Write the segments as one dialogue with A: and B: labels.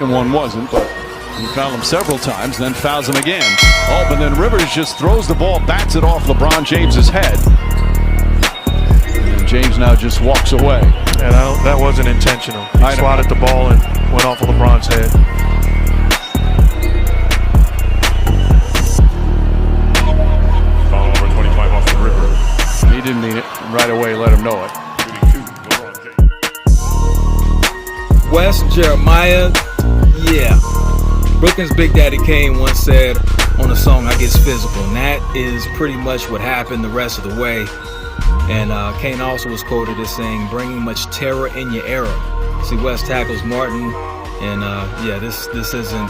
A: And one wasn't, but he fouled him several times, then fouls him again. Oh, but then Rivers just throws the ball, bats it off LeBron James's head. And James now just walks away.
B: And that wasn't intentional. He swatted the ball and went off of LeBron's head.
C: Foul number 25 off the River.
A: He didn't mean it. Right away, let him know it.
D: West Jeremiah, yeah. Brooklyn's Big Daddy Kane once said on the song "I Gets Physical," and that is pretty much what happened the rest of the way. And Kane also was quoted as saying, "Bringing much terror in your era." See, West tackles Martin, and yeah, this isn't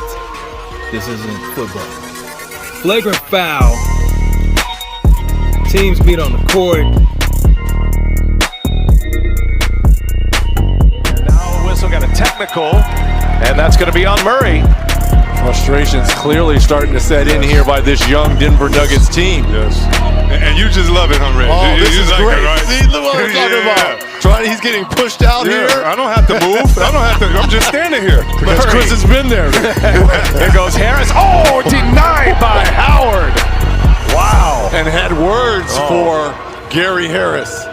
D: football. Flagrant foul. Teams meet on the court.
E: Got a technical, and that's going to be on Murray.
F: Frustration's clearly starting to set in here by this young Denver Nuggets team.
C: Yes. And you just love it, huh, Ray?
F: Oh, this is
C: like
F: great.
C: It, right?
F: See, look what I'm talking about. He's getting pushed out here.
C: I don't have to move. I don't have to. I'm just standing here.
F: Because Chris has been there.
E: There goes Harris. Oh, denied by Howard. Wow.
F: And had words for Gary Harris.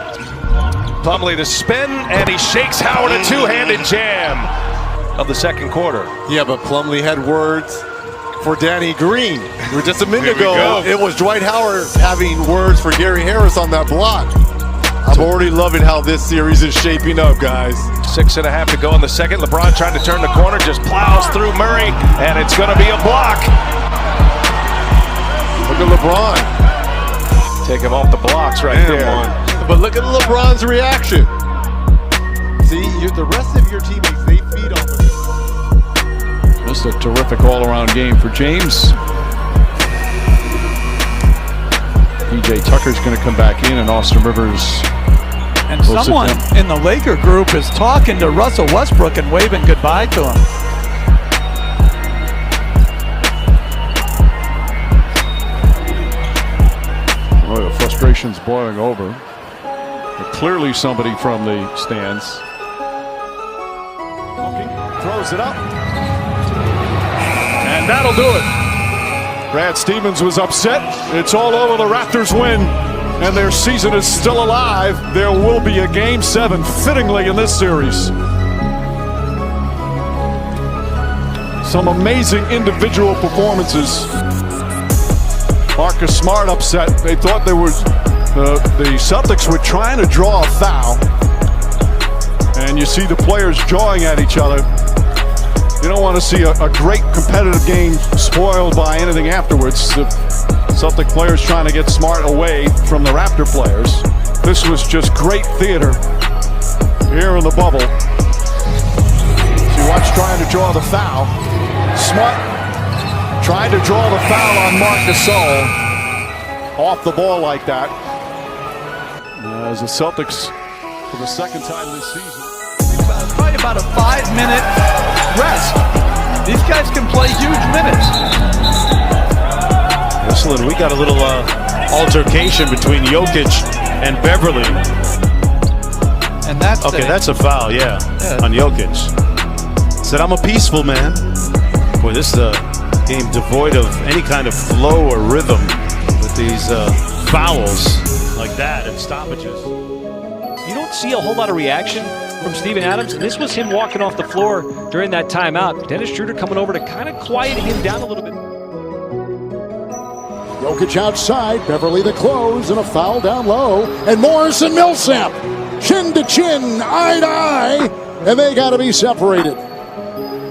E: Plumlee to spin, and he shakes Howard, a two-handed jam of the second quarter.
F: Yeah, but Plumlee had words for Danny Green. Just a minute ago, it was Dwight Howard having words for Gary Harris on that block. I'm already loving how this series is shaping up, guys.
E: 6.5 to go in the second. LeBron trying to turn the corner, just plows through Murray, and it's going to be a block.
F: Look at LeBron.
E: Take him off the blocks right there.
F: But look at LeBron's reaction. See, the rest of your teammates, they feed off of it.
A: Just a terrific all-around game for James. PJ Tucker's going to come back in, and Austin Rivers.
G: And someone in the Laker group is talking to Russell Westbrook and waving goodbye to him.
A: Oh, the frustration's boiling over. But clearly somebody from the stands. Throws it up. And that'll do it. Brad Stevens was upset. It's all over. The Raptors win. And their season is still alive. There will be a Game 7 fittingly in this series. Some amazing individual performances. Marcus Smart upset. They thought they were the Celtics were trying to draw a foul, and you see the players jawing at each other. You don't want to see a great competitive game spoiled by anything afterwards. The Celtic players trying to get Smart away from the Raptor players. This was just great theater here in the bubble. See, watch trying to draw the foul. Smart trying to draw the foul on Marc Gasol. Off the ball like that. As the Celtics, for the second time this season.
G: Probably about a 5-minute rest. These guys can play huge minutes.
H: Listen, we got a little altercation between Jokic and Beverly.
G: And that's
H: okay. That's a foul, yeah, on Jokic. Said I'm a peaceful man. Boy, this is a game devoid of any kind of flow or rhythm with these fouls like that and stoppages.
I: You don't see a whole lot of reaction from Steven Adams, and this was him walking off the floor during that timeout. Dennis Schroeder coming over to kind of quiet him down a little bit.
J: Jokic outside, Beverly the close, and a foul down low, and Morris and Millsap, chin to chin, eye to eye, and they got to be separated.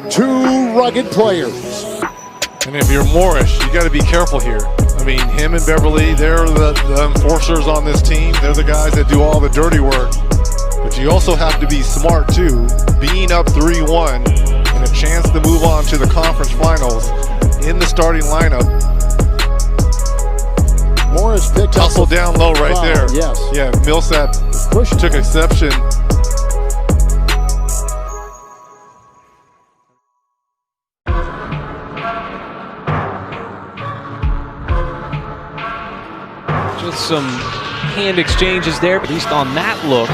J: Two rugged players.
F: And if you're Morris, you got to be careful here. I mean, him and Beverly, they're the enforcers on this team. They're the guys that do all the dirty work. But you also have to be smart, too. Being up 3-1 and a chance to move on to the conference finals in the starting lineup.
J: Morris picked up.
F: Hustle down low right there.
J: Yes.
F: Yeah, Millsap took exception.
I: Just some hand exchanges there, at least on that look.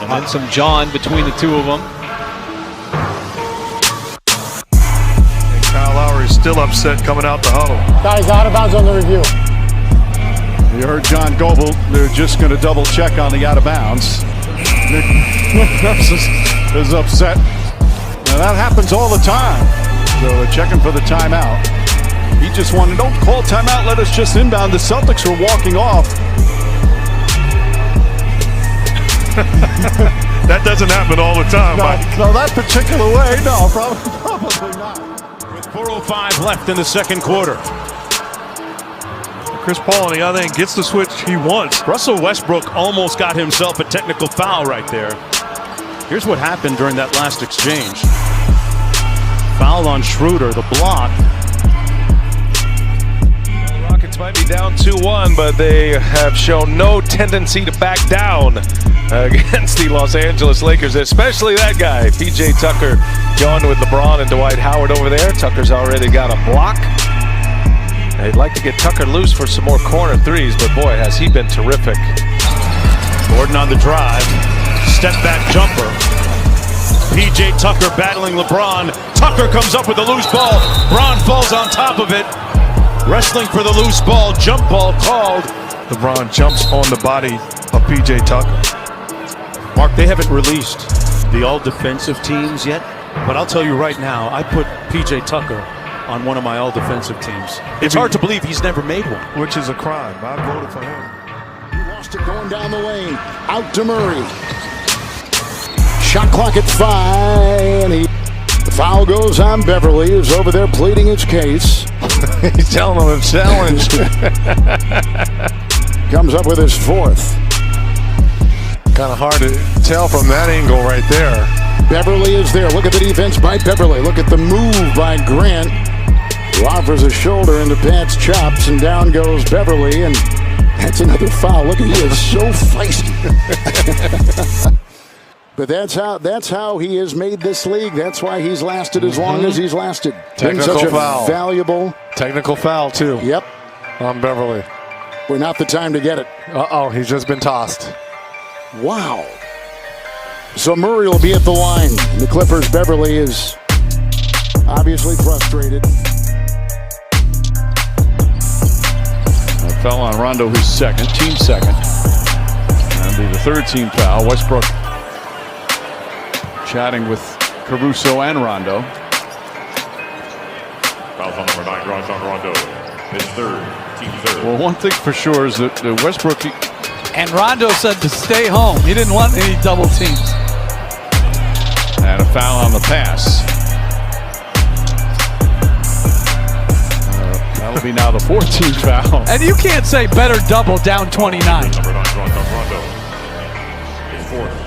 I: And then some John between the two of them.
B: still upset coming out the huddle.
J: Guys, out of bounds on the review.
A: You heard John Goble. They're just going to double check on the out of bounds. Nick Nurse is upset. Now that happens all the time. So they're checking for the timeout. He just wanted, don't call timeout, let us just inbound. The Celtics are walking off.
B: That doesn't happen all the time, Mike.
A: No, that particular way, no, probably not.
H: With 4:05 left in the second quarter.
B: Chris Paul on the other end gets the switch he wants.
H: Russell Westbrook almost got himself a technical foul right there. Here's what happened during that last exchange. Foul on Schroeder, the block.
E: The Rockets might be down 2-1, but they have shown no tendency to back down against the Los Angeles Lakers, especially that guy, PJ Tucker, going with LeBron and Dwight Howard over there. Tucker's already got a block. They'd like to get Tucker loose for some more corner threes, but boy, has he been terrific.
H: Gordon on the drive. Step back jumper. PJ Tucker battling LeBron. Tucker comes up with a loose ball. Bron falls on top of it. Wrestling for the loose ball. Jump ball called.
B: LeBron jumps on the body of PJ Tucker.
H: Mark, they haven't released the all-defensive teams yet, but I'll tell you right now, I put PJ Tucker on one of my all-defensive teams. It's hard to believe he's never made one.
B: Which is a crime. I voted for him.
J: He lost it going down the lane. Out to Murray. Shot clock at 5. And the foul goes on Beverly, who's over there pleading his case.
E: He's telling them it's challenged.
J: Comes up with his 4th.
F: Kind of hard to tell from that angle right there.
J: Beverly is there. Look at the defense by Beverly. Look at the move by Grant, who offers a shoulder into Pat's chops, and down goes Beverly, and that's another foul. Look at he is so feisty. But that's how he has made this league. That's why he's lasted as long as he's lasted.
F: Technical
J: such a
F: foul.
J: Valuable.
F: Technical foul, too.
J: Yep.
F: On Beverly.
J: We're not the time to get it.
F: Uh-oh, he's just been tossed.
J: Wow. So Murray will be at the line. The Clippers, Beverly is obviously frustrated.
A: A foul on Rondo, his second, team second. And be the 3rd team foul. Westbrook chatting with Caruso and Rondo.
C: Fouls on number 9, draws on Rondo. His 3rd, team 3rd.
A: Well, one thing for sure is that Westbrook.
G: And Rondo said to stay home. He didn't want any double teams.
A: And a foul on the pass. That'll be now the 4th team foul.
G: And you can't say better double down 29.
C: Number 9, draws on Rondo. His 4th.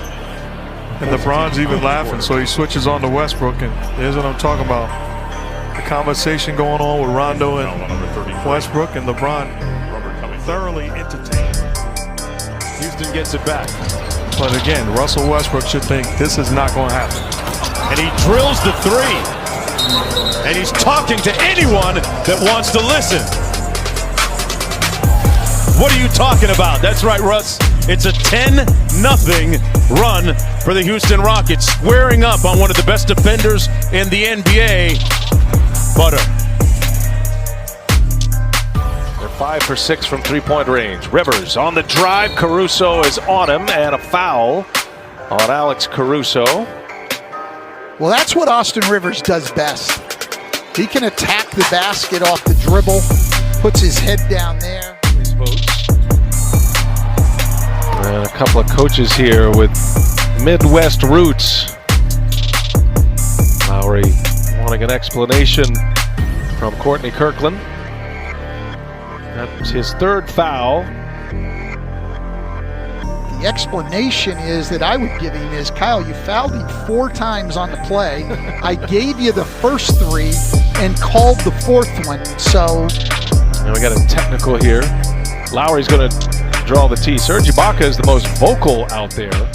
B: And LeBron's even laughing, so he switches on to Westbrook, and here's what I'm talking about. The conversation going on with Rondo and Westbrook, and LeBron thoroughly entertained.
H: Houston gets it back.
B: But again, Russell Westbrook should think this is not going to happen.
H: And he drills the 3. And he's talking to anyone that wants to listen. What are you talking about? That's right, Russ. It's a 10-0 run for the Houston Rockets, squaring up on one of the best defenders in the NBA, Butter.
E: They're 5 for 6 from three-point range. Rivers on the drive. Caruso is on him, and a foul on Alex Caruso.
K: Well, that's what Austin Rivers does best. He can attack the basket off the dribble, puts his head down there.
E: And a couple of coaches here with Midwest roots. Lowry wanting an explanation from Courtney Kirkland. That's his 3rd foul.
K: The explanation is that I would give him is, Kyle, you fouled him 4 times on the play. I gave you the first 3 and called the 4th one. So,
E: and we got a technical here. Lowry's going to draw the tee. Serge Ibaka is the most vocal out there.